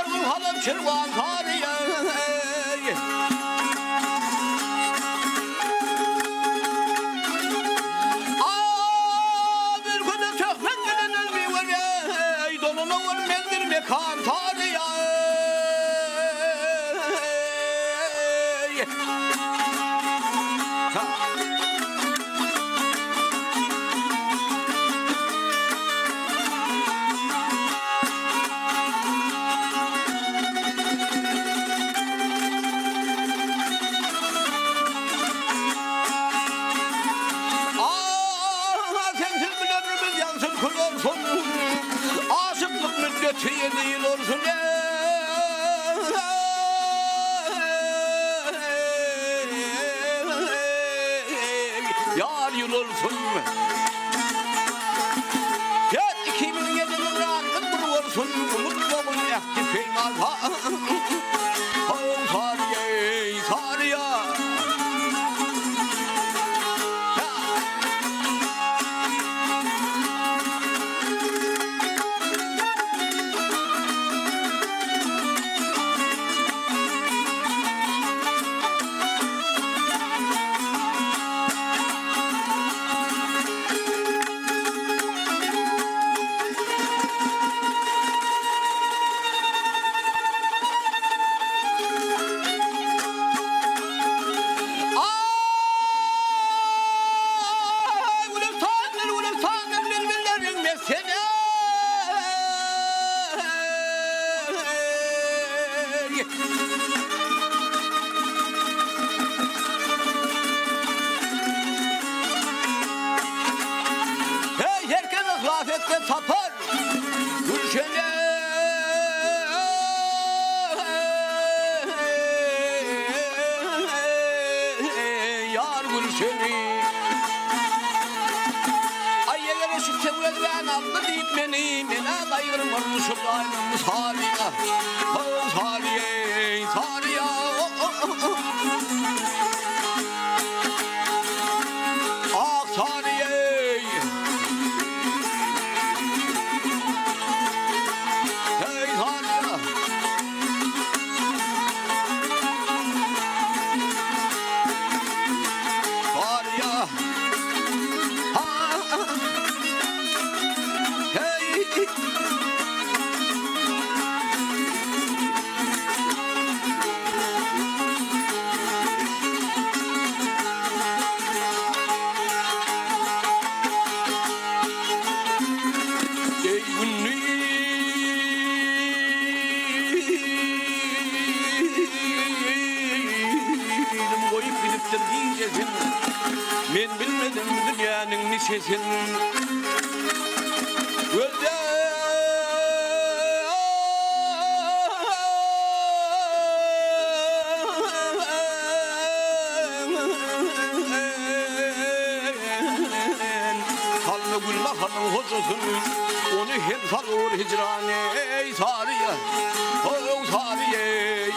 Yargın halam çırvan tariye bir günü çökmek gelen bir var ya donuna var meldir mekan tariye aşıklık müddeti 7 yıl olsun yar yıl olsun 2007'nin rahatlık olsun unutmamın ehdi peyman Sariye Sariye hey herkes ahlafette tapar Gülşen'e yar Gülşen'i ay yerlere şükse bu ezben aldı deyip beni mena dayırım olmuşum daimim Sariye Sariye Sariye ah Sariye hey Sariye Sariye hey koyup gidiptir diyeceksin men bilmedim dünyanın nicesin Gözde Kanlı gülme hanım hocasın onu hem salur hicrane ey Sariye oh Sariye